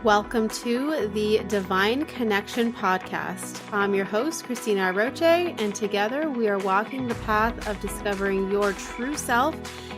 Welcome to the Divine Connection podcast. I'm your host, Cristina Aroche, and together we are walking the path of discovering your true self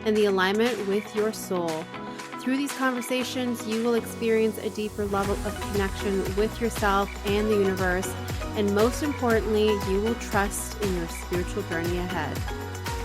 and the alignment with your soul. Through these conversations, you will experience a deeper level of connection with yourself and the universe, and most importantly, you will trust in your spiritual journey ahead.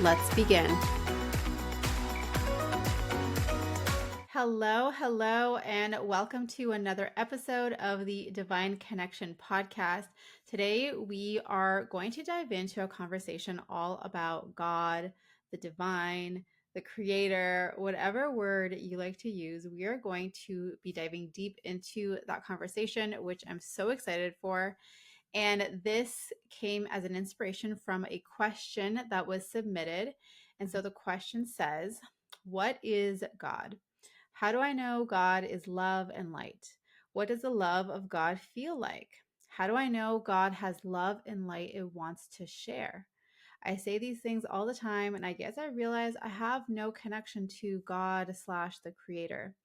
Let's begin. Hello, and welcome to another episode of the Divine Connection podcast. Today, we are going to dive into a conversation all about God, the divine, the creator, whatever word you like to use. We are going to be diving deep into that conversation, which I'm so excited for. And this came as an inspiration from a question that was submitted. And so the question says, what is God? How do I know God is love and light? What does the love of God feel like? How do I know God has love and light it wants to share? I say these things all the time, and I guess I realize I have no connection to God/the creator.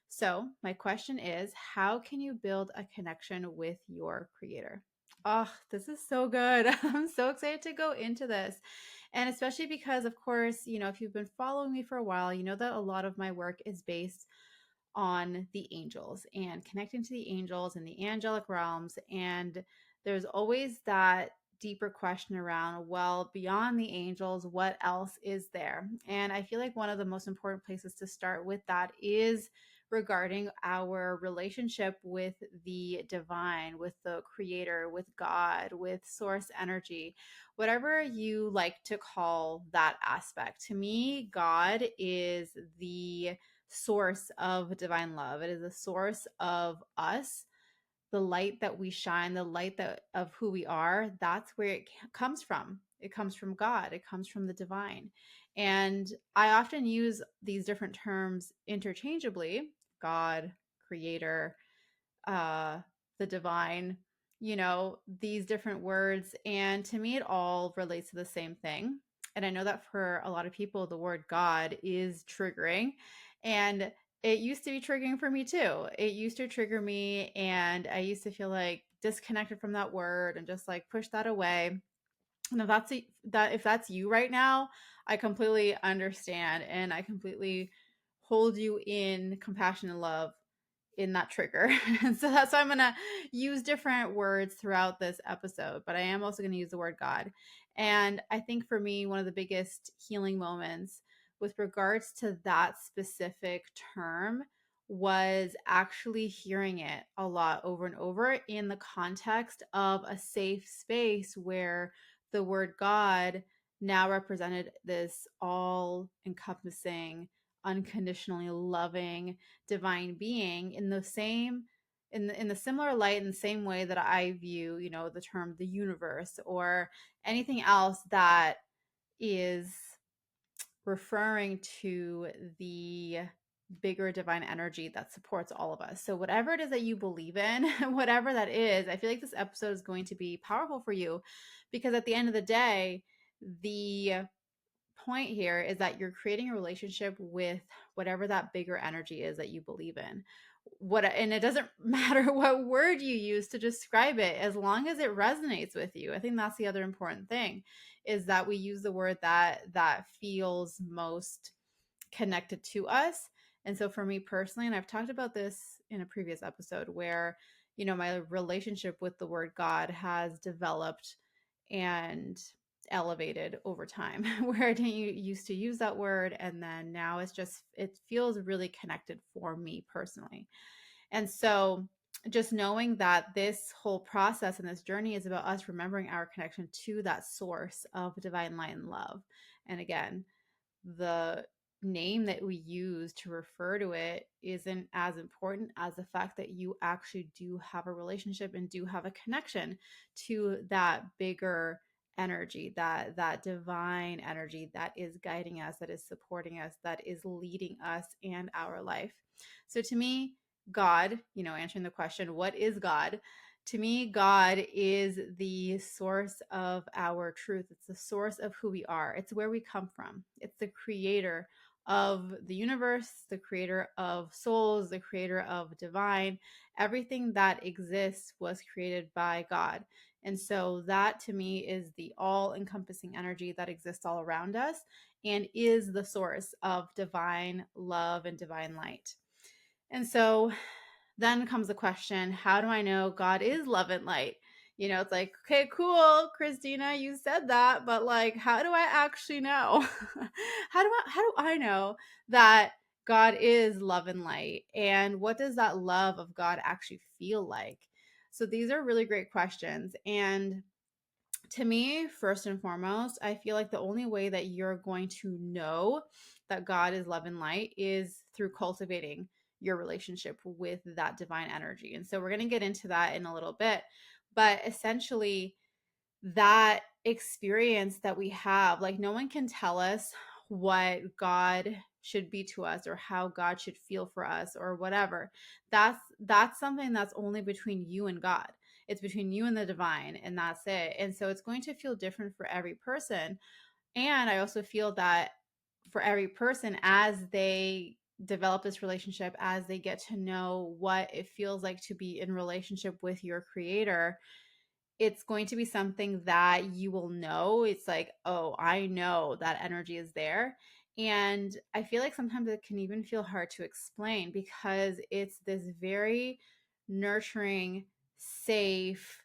So my question is, how can you build a connection with your creator? Oh, this is so good. I'm so excited to go into this. And especially because, of course, if you've been following me for a while, you know that a lot of my work is based on the angels and connecting to the angels and the angelic realms. And there's always that deeper question around, well, beyond the angels, what else is there? And I feel like one of the most important places to start with that is regarding our relationship with the divine, with the creator, with God, with source energy, whatever you like to call that aspect. To me, God is the source of divine love. It is the source of us, the light that we shine, the light that of who we are. That's where it comes from. It comes from God. It comes from the divine. And I often use these different terms interchangeably: God, creator, the divine, these different words. And to me, it all relates to the same thing. And I know that for a lot of people, the word God is triggering. And it used to be triggering for me too. It used to trigger me, and I used to feel like disconnected from that word and just like push that away. And if that's you right now, I completely understand, and I completely hold you in compassion and love in that trigger. And so that's why I'm going to use different words throughout this episode, but I am also going to use the word God. And I think for me, one of the biggest healing moments with regards to that specific term was actually hearing it a lot over and over in the context of a safe space where the word God now represented this all encompassing, unconditionally loving divine being in the same in the similar light, in the same way that I view, the term the universe or anything else that is referring to the bigger divine energy that supports all of us. So whatever it is that you believe in, whatever that is, I feel like this episode is going to be powerful for you, because at the end of the day, the point here is that you're creating a relationship with whatever that bigger energy is that you believe in. And it doesn't matter what word you use to describe it, as long as it resonates with you. I think that's the other important thing, is that we use the word that feels most connected to us. And so for me personally, and I've talked about this in a previous episode, where my relationship with the word God has developed and elevated over time, where I didn't used to use that word, and then now it feels really connected for me personally. And so just knowing that this whole process and this journey is about us remembering our connection to that source of divine light and love. And again, the name that we use to refer to it isn't as important as the fact that you actually do have a relationship and do have a connection to that bigger energy, that divine energy that is guiding us, that is supporting us, that is leading us and our life. So to me, God, answering the question, what is God? To me, God is the source of our truth. It's the source of who we are. It's where we come from. It's the creator of the universe, the creator of souls, the creator of divine. Everything that exists was created by God. And so that to me is the all encompassing energy that exists all around us and is the source of divine love and divine light. And so then comes the question, how do I know God is love and light? It's like, okay, cool, Christina, you said that, but like, how do I actually know? How do I know that God is love and light? And what does that love of God actually feel like? So these are really great questions. And to me, first and foremost, I feel like the only way that you're going to know that God is love and light is through cultivating your relationship with that divine energy. And so we're going to get into that in a little bit. But essentially, that experience that we have, like no one can tell us what God should be to us or how God should feel for us or whatever. That's something that's only between you and God. It's between you and the divine, and that's it. And so it's going to feel different for every person. And I also feel that for every person, as they develop this relationship, as they get to know what it feels like to be in relationship with your creator, it's going to be something that you will know. It's like, oh, I know that energy is there. And I feel like sometimes it can even feel hard to explain because it's this very nurturing, safe,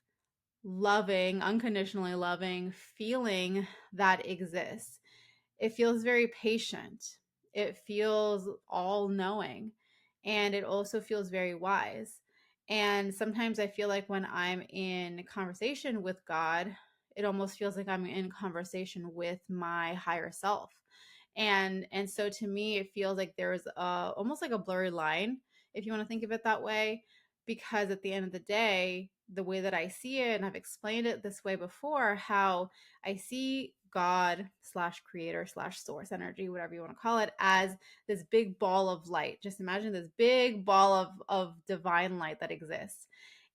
loving, unconditionally loving feeling that exists. It feels very patient. It feels all knowing. And it also feels very wise. And sometimes I feel like when I'm in conversation with God, it almost feels like I'm in conversation with my higher self. And so to me, it feels like there's almost like a blurry line, if you want to think of it that way, because at the end of the day, the way that I see it, and I've explained it this way before, how I see God slash creator slash source energy, whatever you want to call it, as this big ball of light. Just imagine this big ball of divine light that exists.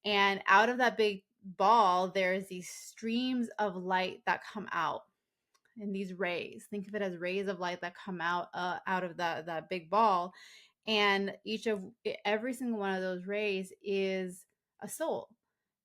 And out of that big ball, there's these streams of light that come out in these rays. Think of it as rays of light that come out of the big ball, and every single one of those rays is a soul.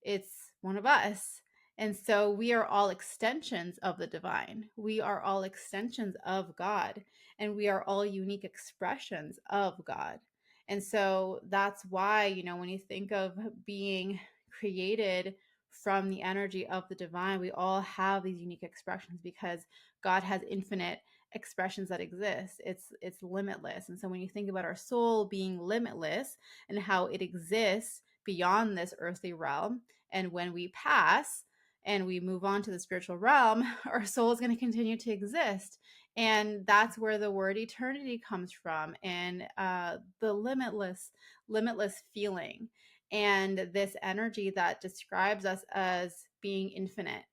It's one of us. And so we are all extensions of the divine. We are all extensions of God, and we are all unique expressions of God. And so that's why, when you think of being created from the energy of the divine, we all have these unique expressions because God has infinite expressions that exist. It's limitless. And so when you think about our soul being limitless and how it exists beyond this earthly realm, and when we pass and we move on to the spiritual realm, our soul is going to continue to exist. And that's where the word eternity comes from, and the limitless feeling, and this energy that describes us as being infinite.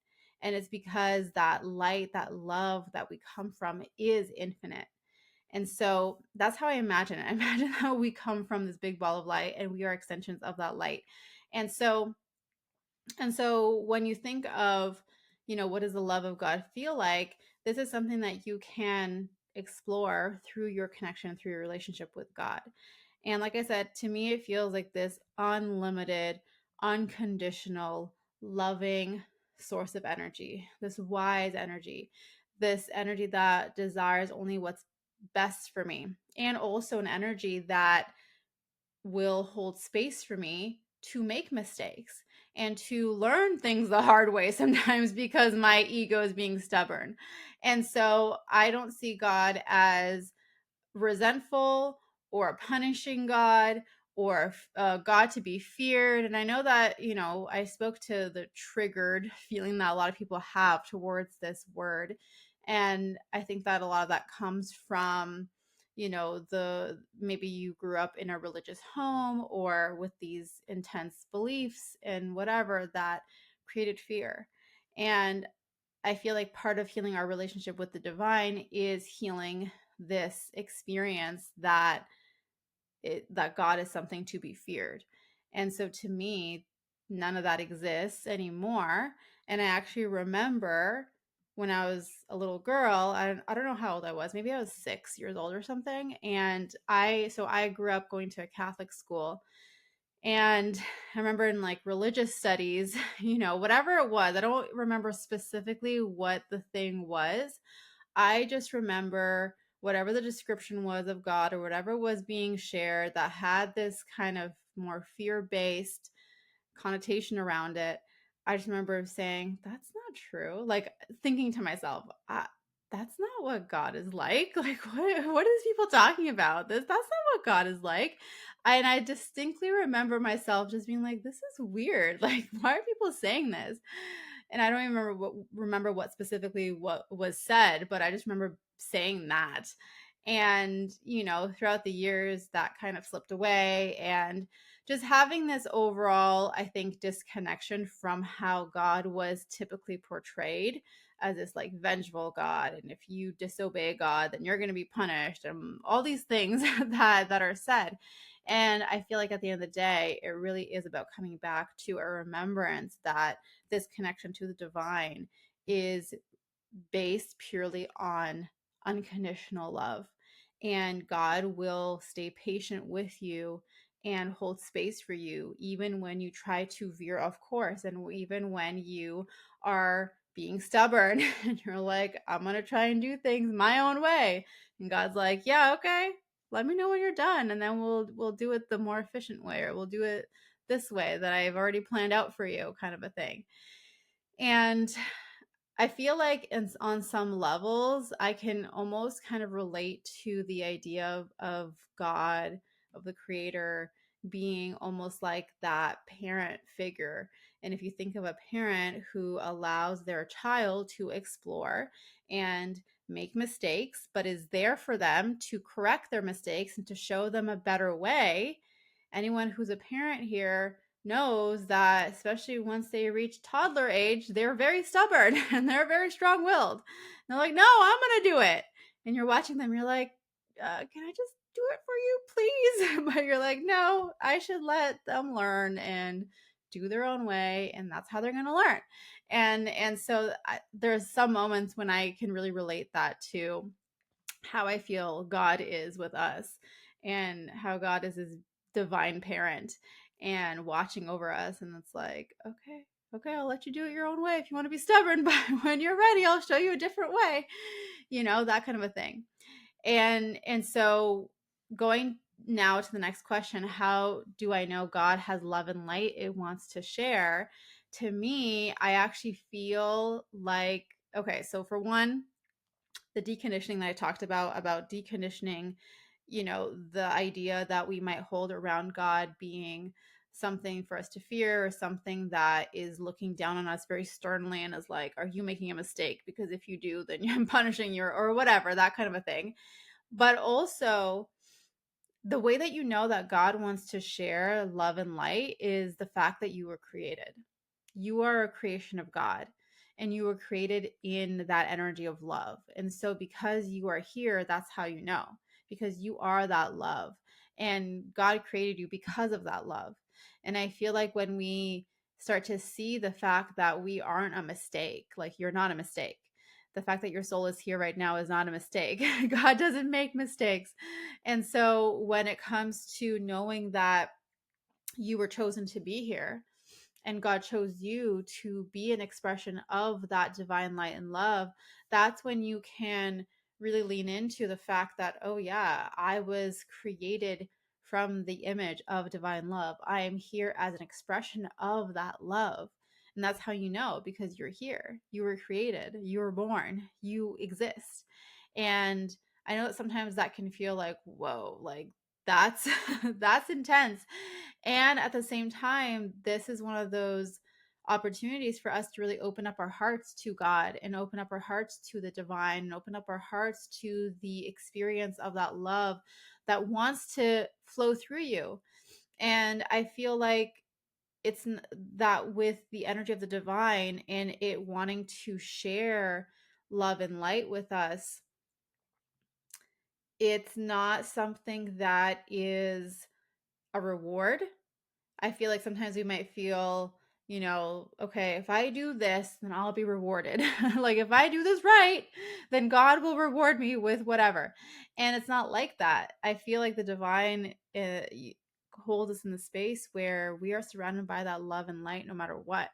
And it's because that light, that love that we come from is infinite. And so that's how I imagine it. I imagine how we come from this big ball of light and we are extensions of that light. And so when you think of, what does the love of God feel like? This is something that you can explore through your connection, through your relationship with God. And like I said, to me, it feels like this unlimited, unconditional, loving source of energy, this wise energy, this energy that desires only what's best for me, and also an energy that will hold space for me to make mistakes and to learn things the hard way sometimes because my ego is being stubborn. And so I don't see God as resentful or a punishing God or God to be feared. And I know that, I spoke to the triggered feeling that a lot of people have towards this word. And I think that a lot of that comes from, the maybe you grew up in a religious home or with these intense beliefs and whatever that created fear. And I feel like part of healing our relationship with the divine is healing this experience that God is something to be feared. And so to me, none of that exists anymore. And I actually remember when I was a little girl. I don't know how old I was. Maybe I was 6 years old or something. And I grew up going to a Catholic school. And I remember in like religious studies, whatever it was, I don't remember specifically what the thing was. I just remember whatever the description was of God or whatever was being shared that had this kind of more fear based connotation around it. I just remember saying, that's not true. Like thinking to myself, that's not what God is like. Like what is people talking about? That's not what God is like. And I distinctly remember myself just being like, this is weird. Like, why are people saying this? And I don't even remember what specifically what was said, but I just remember saying that. And, throughout the years that kind of slipped away, and just having this overall, I think, disconnection from how God was typically portrayed as this like vengeful God. And if you disobey God, then you're going to be punished, and all these things that are said. And I feel like at the end of the day, it really is about coming back to a remembrance that this connection to the divine is based purely on unconditional love. And God will stay patient with you and hold space for you, even when you try to veer off course, and even when you are being stubborn and you're like, I'm going to try and do things my own way. And God's like, yeah, okay, let me know when you're done. And then we'll do it the more efficient way, or we'll do it this way that I've already planned out for you, kind of a thing. And I feel like on some levels, I can almost kind of relate to the idea of God, of the creator, being almost like that parent figure. And if you think of a parent who allows their child to explore and make mistakes, but is there for them to correct their mistakes and to show them a better way, anyone who's a parent here knows that, especially once they reach toddler age, they're very stubborn and they're very strong willed. They're like, no, I'm going to do it. And you're watching them, you're like, can I just do it for you, please? But you're like, no, I should let them learn and do their own way. And that's how they're going to learn. And so there's some moments when I can really relate that to how I feel God is with us, and how God is his divine parent and watching over us. And it's like, okay, I'll let you do it your own way if you want to be stubborn, but when you're ready, I'll show you a different way, that kind of a thing. And so going now to the next question, how do I know God has love and light it wants to share? To me, I actually feel like, okay, so for one, the deconditioning that I talked about deconditioning, the idea that we might hold around God being something for us to fear, or something that is looking down on us very sternly and is like, are you making a mistake? Because if you do, then I'm punishing you, or whatever, that kind of a thing. But also, the way that you know that God wants to share love and light is the fact that you were created. You are a creation of God, and you were created in that energy of love. And so, because you are here, that's how you know, because you are that love. And God created you because of that love. And I feel like when we start to see the fact that we aren't a mistake, like you're not a mistake, the fact that your soul is here right now is not a mistake. God doesn't make mistakes. And so when it comes to knowing that you were chosen to be here, and God chose you to be an expression of that divine light and love, that's when you can really lean into the fact that, oh, yeah, I was created from the image of divine love. I am here as an expression of that love. And that's how you know, because you're here. You were created. You were born. You exist. And I know that sometimes that can feel like, whoa, like that's that's intense. And at the same time, this is one of those opportunities for us to really open up our hearts to God, and open up our hearts to the divine, and open up our hearts to the experience of that love that wants to flow through you. And I feel like it's that with the energy of the divine and it wanting to share love and light with us, it's not something that is a reward. I feel like sometimes we might feel, okay, if I do this, then I'll be rewarded. Like if I do this right, then God will reward me with whatever. And it's not like that. I feel like the divine holds us in the space where we are surrounded by that love and light no matter what.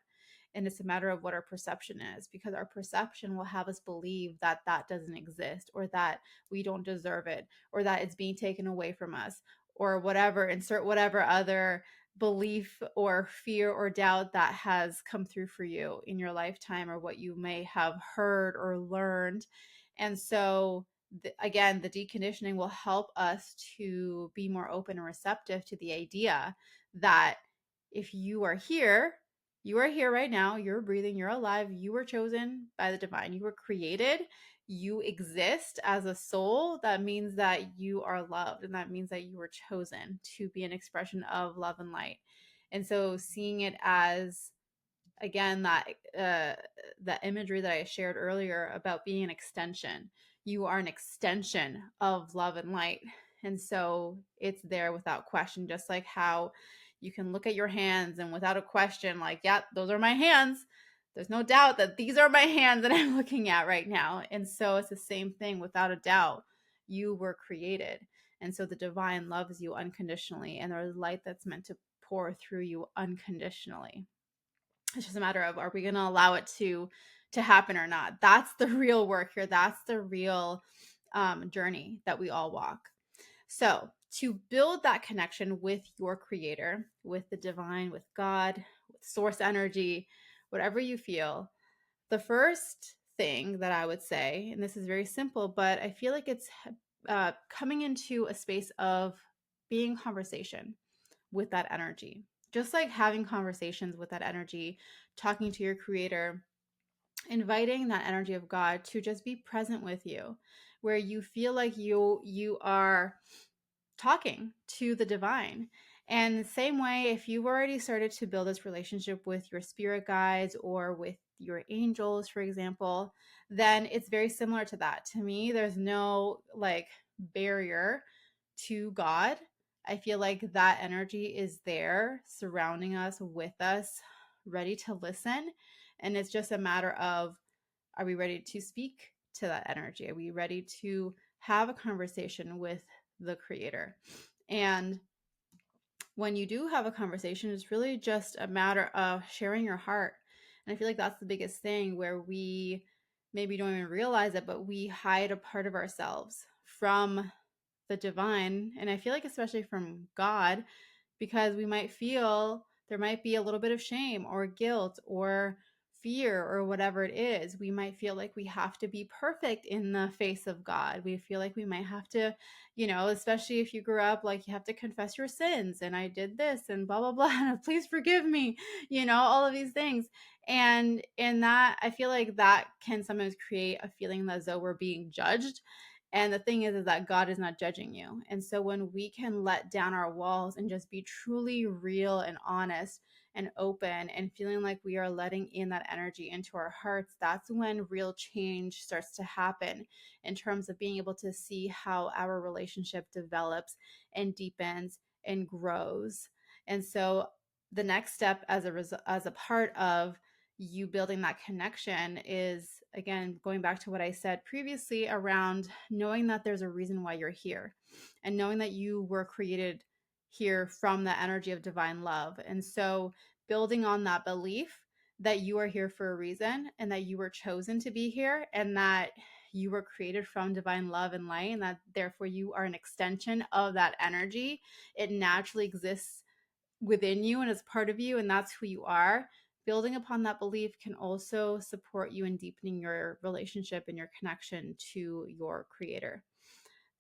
And it's a matter of what our perception is, because our perception will have us believe that that doesn't exist, or that we don't deserve it, or that it's being taken away from us, or whatever, insert whatever other belief or fear or doubt that has come through for you in your lifetime, or what you may have heard or learned. And so again, the deconditioning will help us to be more open and receptive to the idea that if you are here right now, you're breathing, you're alive, you were chosen by the divine, you were created, you exist as a soul. That means that you are loved, and that means that you were chosen to be an expression of love and light. And so seeing it as, again, that imagery that I shared earlier about being an extension. You are an extension of love and light. And so it's there without question, just like how you can look at your hands and without a question, like, yeah, those are my hands. There's no doubt that these are my hands that I'm looking at right now. And so it's the same thing, without a doubt. You were created. And so the divine loves you unconditionally, and there's light that's meant to pour through you unconditionally. It's just a matter of, are we going to allow it to happen or not? That's the real work here. That's the real journey that we all walk. So to build that connection with your creator, with the divine, with God, with source energy, whatever you feel, the first thing that I would say, and this is very simple, but I feel like it's coming into a space of being conversation with that energy. Just like having conversations with that energy, talking to your creator, inviting that energy of God to just be present with you, where you feel like you are talking to the divine. And the same way, if you've already started to build this relationship with your spirit guides or with your angels, for example, then it's very similar to that. To me, there's no like barrier to God. I feel like that energy is there, surrounding us, with us, ready to listen. And it's just a matter of, are we ready to speak to that energy? Are we ready to have a conversation with the creator? And when you do have a conversation, it's really just a matter of sharing your heart. And I feel like that's the biggest thing, where we maybe don't even realize it, but we hide a part of ourselves from the divine. And I feel like, especially from God, because we might feel there might be a little bit of shame or guilt or fear or whatever it is. We might feel like we have to be perfect in the face of God. We feel like we might have to, especially if you grew up like you have to confess your sins, and I did this and blah blah blah, please forgive me, all of these things. And in that, I feel like that can sometimes create a feeling as though we're being judged. And the thing is that God is not judging you. And so when we can let down our walls and just be truly real and honest and open, and feeling like we are letting in that energy into our hearts, that's when real change starts to happen, in terms of being able to see how our relationship develops and deepens and grows. And so the next step, as a part of you building that connection, is, again, going back to what I said previously around knowing that there's a reason why you're here, and knowing that you were created here from the energy of divine love. And so building on that belief that you are here for a reason, and that you were chosen to be here, and that you were created from divine love and light, and that therefore you are an extension of that energy. It naturally exists within you and is part of you, and that's who you are. Building upon that belief can also support you in deepening your relationship and your connection to your creator.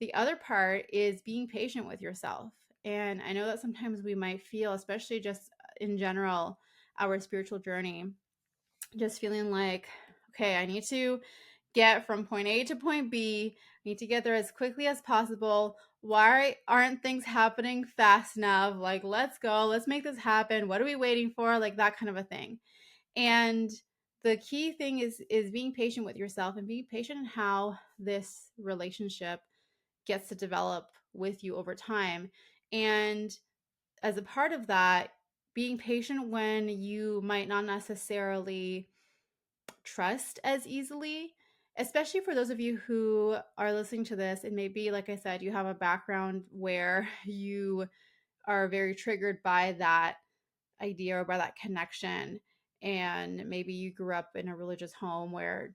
The other part is being patient with yourself. And I know that sometimes we might feel, especially just in general, our spiritual journey, just feeling like, okay, I need to get from point A to point B. I need to get there as quickly as possible. Why aren't things happening fast enough? Like, let's go, let's make this happen. What are we waiting for? Like that kind of a thing. And the key thing is being patient with yourself, and being patient in how this relationship gets to develop with you over time. And as a part of that, being patient when you might not necessarily trust as easily, especially for those of you who are listening to this. And maybe, like I said, you have a background where you are very triggered by that idea or by that connection. And maybe you grew up in a religious home where,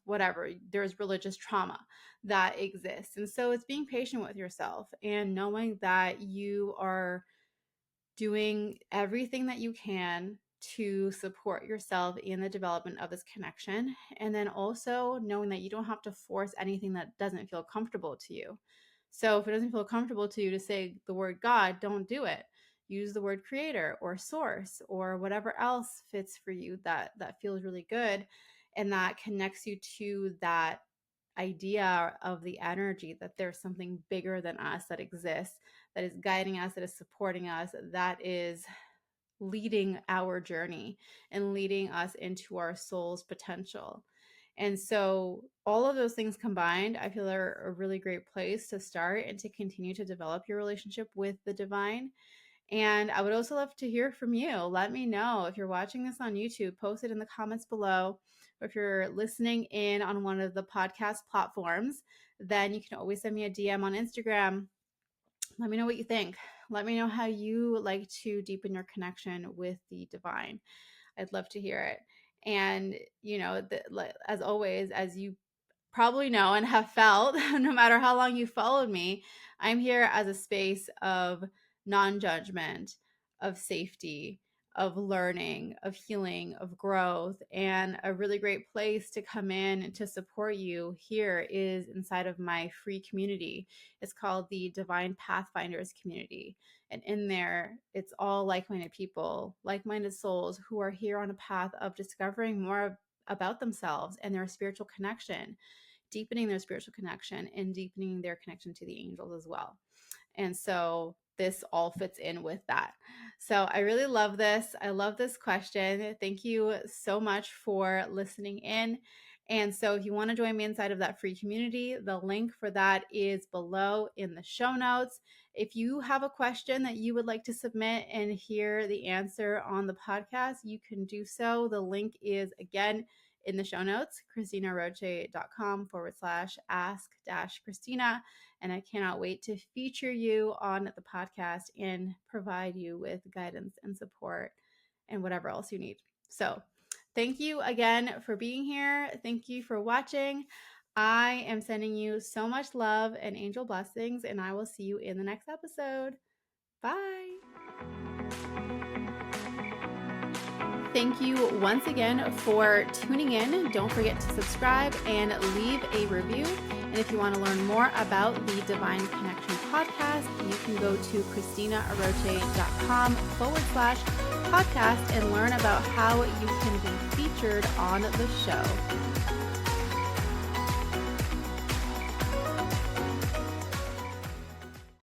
whatever, there's religious trauma that exists. And so it's being patient with yourself and knowing that you are doing everything that you can to support yourself in the development of this connection. And then also knowing that you don't have to force anything that doesn't feel comfortable to you. So if it doesn't feel comfortable to you to say the word God, don't do it. Use the word creator or source or whatever else fits for you that feels really good and that connects you to that idea of the energy that there's something bigger than us that exists, that is guiding us, that is supporting us, that is leading our journey and leading us into our soul's potential. And so all of those things combined, I feel are a really great place to start and to continue to develop your relationship with the divine. And I would also love to hear from you. Let me know if you're watching this on YouTube, post it in the comments below. Or if you're listening in on one of the podcast platforms, then you can always send me a DM on Instagram. Let me know what you think. Let me know how you like to deepen your connection with the divine. I'd love to hear it. And, as always, as you probably know and have felt, no matter how long you followed me, I'm here as a space of non-judgment, of safety, of learning, of healing, of growth, and a really great place to come in and to support you here is inside of my free community. It's called the Divine Pathfinders community. And in there, it's all like-minded people, like-minded souls who are here on a path of discovering more about themselves and their spiritual connection, deepening their spiritual connection and deepening their connection to the angels as well. And so this all fits in with that. So I really love this. I love this question. Thank you so much for listening in. And so if you want to join me inside of that free community, the link for that is below in the show notes. If you have a question that you would like to submit and hear the answer on the podcast, you can do so. The link is, again, in the show notes, CristinaAroche.com/ask-Christina. And I cannot wait to feature you on the podcast and provide you with guidance and support and whatever else you need. So thank you again for being here. Thank you for watching. I am sending you so much love and angel blessings, and I will see you in the next episode. Bye. Thank you once again for tuning in. Don't forget to subscribe and leave a review. And if you want to learn more about the Divine Connection podcast, you can go to CristinaAroche.com/podcast and learn about how you can be featured on the show.